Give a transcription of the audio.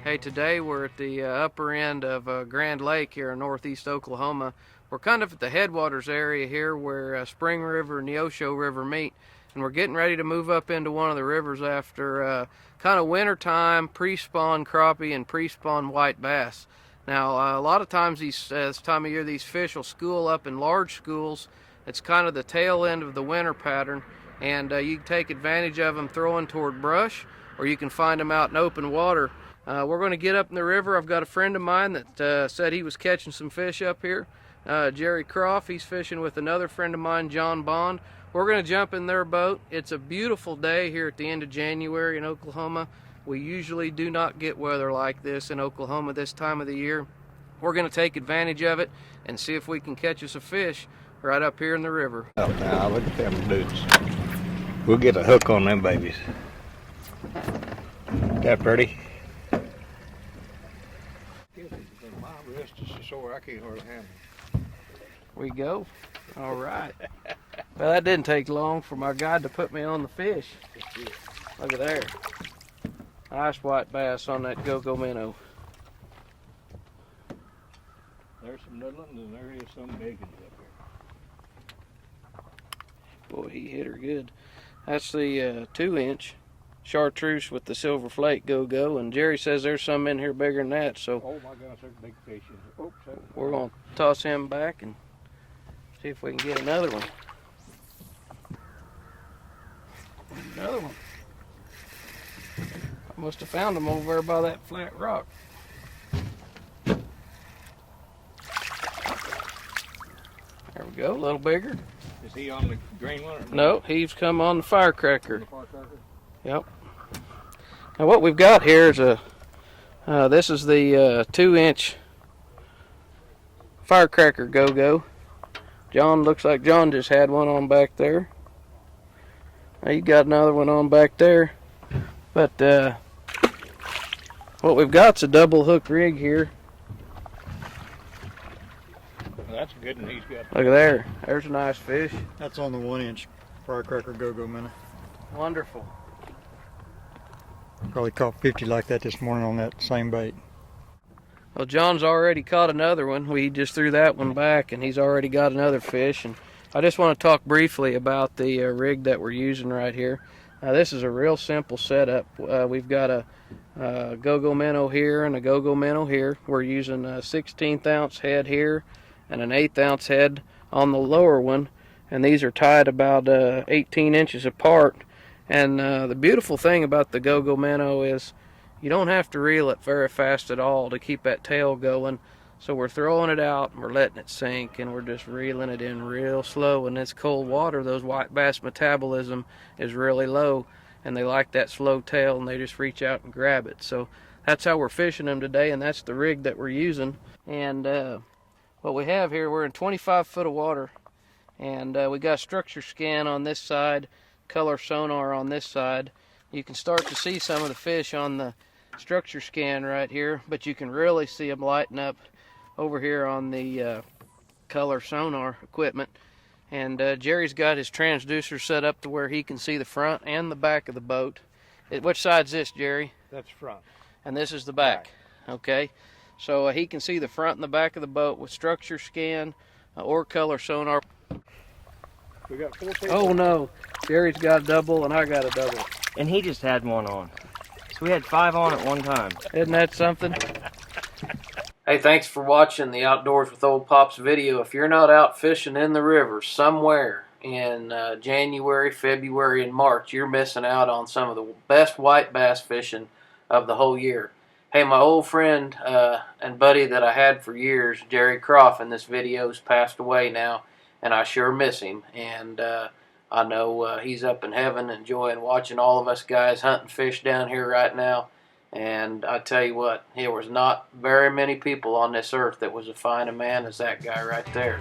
Hey, today we're at the upper end of Grand Lake here in northeast Oklahoma. We're kind of at the headwaters area here where Spring River and Neosho River meet, and we're getting ready to move up into one of the rivers after kind of wintertime pre-spawn crappie and pre-spawn white bass. Now, a lot of times this time of year these fish will school up in large schools. It's kind of the tail end of the winter pattern, and you can take advantage of them throwing toward brush, or you can find them out in open water. We're going to get up in the river. I've got a friend of mine that said he was catching some fish up here. Jerry Croft, he's fishing with another friend of mine, John Bond. We're going to jump in their boat. It's a beautiful day here at the end of January in Oklahoma. We usually do not get weather like this in Oklahoma this time of the year. We're going to take advantage of it and see if we can catch us a fish right up here in the river. Oh, now look at them dudes. We'll get a hook on them babies. That pretty? My wrist is so sore I can't hardly handle it. We go. All right. Well, that didn't take long for my guide to put me on the fish. Look at there. Nice white bass on that go-go minnow. There's some little ones and there is some big ones up here. Boy, he hit her good. That's the 2-inch chartreuse with the silver flake go-go, and Jerry says there's some in here bigger than that, so oh my gosh, there's big fish in here. Oops, we're going to toss him back and see if we can get another one. Another one. I must have found him over there by that flat rock. There we go, a little bigger. Is he on the green one? No, he's come on the firecracker. Yep. Now what we've got here is this is the 2-inch firecracker go-go. John, looks like John just had one on back there. Now you got another one on back there. But what we've got's a double hook rig here. Well, that's a good one he's got. Look at there. There's a nice fish. That's on the 1-inch firecracker go-go minnow. Wonderful. Probably caught 50 like that this morning on that same bait. Well, John's already caught another one. We just threw that one back, and he's already got another fish. And I just want to talk briefly about the rig that we're using right here. This is a real simple setup. We've got a go-go minnow here and a go-go minnow here. We're using a 16th ounce head here and an 1/8 ounce head on the lower one, and these are tied about 18 inches apart. And the beautiful thing about the go-go minnow is you don't have to reel it very fast at all to keep that tail going. So we're throwing it out and we're letting it sink, and we're just reeling it in real slow. And it's cold water, those white bass metabolism is really low, and they like that slow tail, and they just reach out and grab it. So that's how we're fishing them today, and that's the rig that we're using. And what we have here, we're in 25 foot of water, and we got structure scan on this side, color sonar on this side. You can start to see some of the fish on the structure scan right here, but you can really see them lighting up over here on the color sonar equipment. And Jerry's got his transducer set up to where he can see the front and the back of the boat. Which side's this, Jerry? That's front. And this is the back. Okay, so he can see the front and the back of the boat with structure scan or color sonar. We got 4 fish. Oh no, Jerry's got a double and I got a double. And he just had one on. So we had 5 on at one time. Isn't that something? Hey, thanks for watching the Outdoors with Ole Pops video. If you're not out fishing in the river somewhere in January, February, and March, you're missing out on some of the best white bass fishing of the whole year. Hey, my old friend and buddy that I had for years, Jerry Croft, in this video has passed away now, and I sure miss him. And I know he's up in heaven enjoying watching all of us guys hunting fish down here right now. And I tell you what, there was not very many people on this earth that was as fine a man as that guy right there.